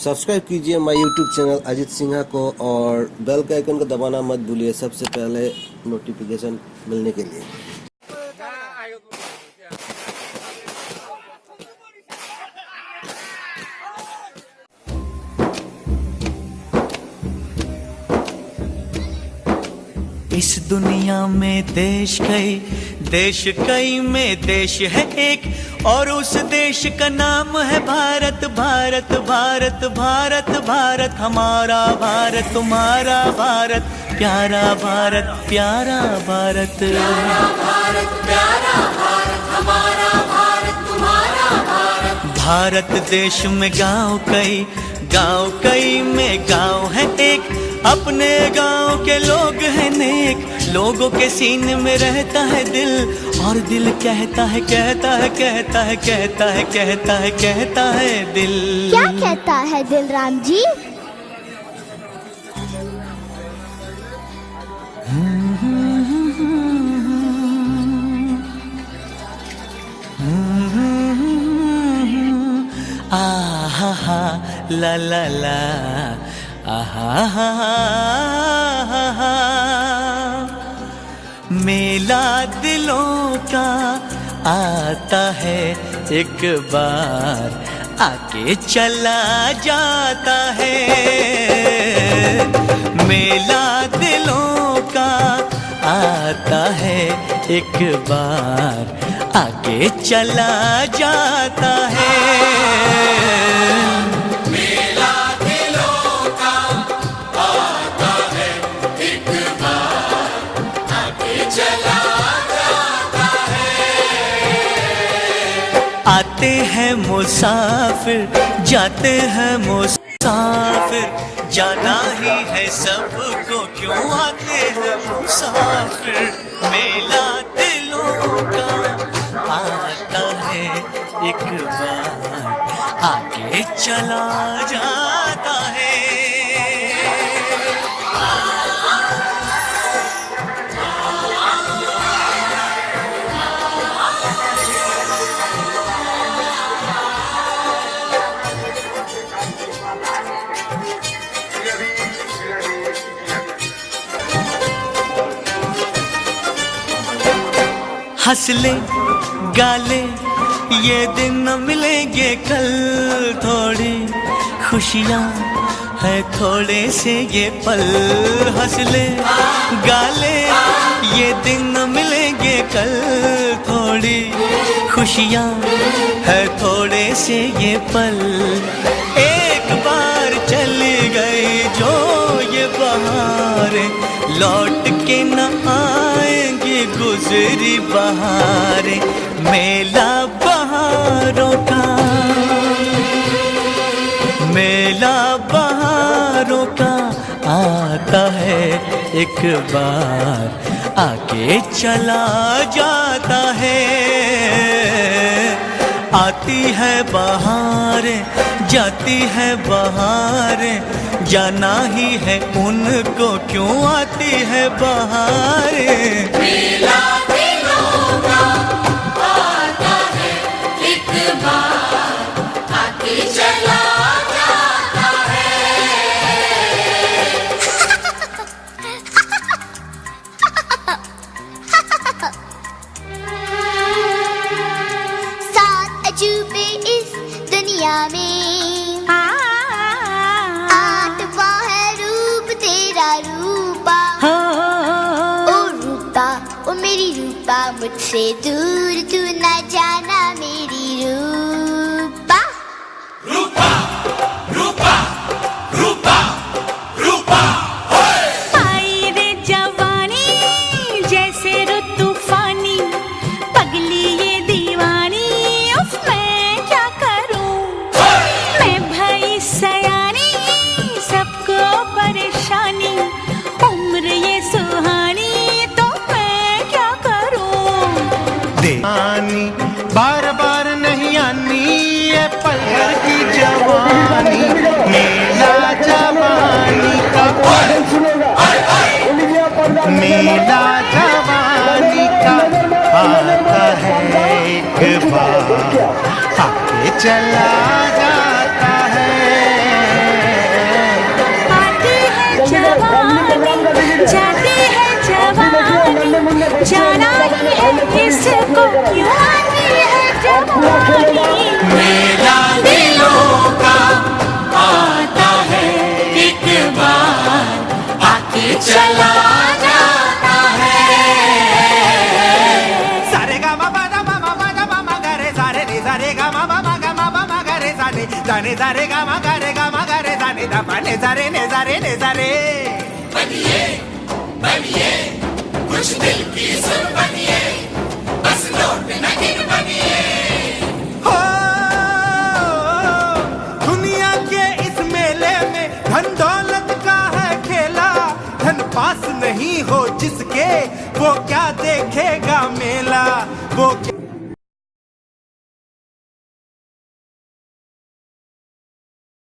Subscribe कीजिए my YouTube channel Ajit Sinha को और बेल के आइकन को दबाना मत भूलिए सबसे पहले नोटिफिकेशन मिलने के लिए। इस दुनिया में देश कई में देश है एक, और उस देश का नाम है भारत। भारत भारत भारत भारत हमारा भारत, तुम्हारा भारत, प्यारा भारत, प्यारा भारत, प्यारा भारत, प्यारा भारत, हमारा भारत, तुम्हारा भारत। भारत देश में गांव कई में गांव है एक, अपने गांव के लोग हैं नेक, लोगों के सीने में रहता है दिल, और दिल कहता है कहता है कहता है कहता है कहता है कहता है दिल। क्या कहता है दिल राम जी? आहा हा ला ला ला आहा, मेला दिलों का आता है एक बार, आके चला जाता है। मेला दिलों का आता है एक बार, आके चला जाता है। आते हैं मुसाफिर, जाते हैं मुसाफिर, जाना ही है सबको, क्यों आते हैं मुसाफिर। मेला दिलों का आता है एक बार, आगे चला जाता है। हंस ले गाले ये दिन न मिलेंगे कल, थोड़ी खुशियाँ है थोड़े से ये पल। हंस ले गाले ये दिन न मिलेंगे कल, थोड़ी खुशियाँ है थोड़े से ये पल। एक बार चली गई जो ये बहारें, लौट के न आएंगी गुजरी बहारें। मेला बहारों का, मेला बहारों का आता है एक बार, आके चला जाता है। आती है बहारें, जाती है बहारें, जाना ही है उनको, क्यों आती है बहारें। मेला दिलों का आता है एक बार, आके चला जाता है। 7 अजूबे इस दुनिया में, 8वां है रूप तेरा रूपा। ओ रूपा, ओ मेरी रूपा, मुझसे दूर तू न जाना मेरी रूपा। रूपा रूपा रूपा रूपा, आई रे जवानी जैसे रुत तूफानी, पगली ये दीवानी, उफ मैं क्या करूं। मैं भई सयानी, सबको परेशानी, उम्र ये सुहानी, तो मैं क्या करूं। दीवानी बार बार नहीं आनी, ये पल भर की जवानी। मेला जवानी का, मेला जवानी का आता है एक बार, आके चला जाता है। ने जारे गा मा गा रे जाने दा पा ने जारे बनिए बनिए कुछ दिल की सुन बनिए बस नोट नगीन बनिए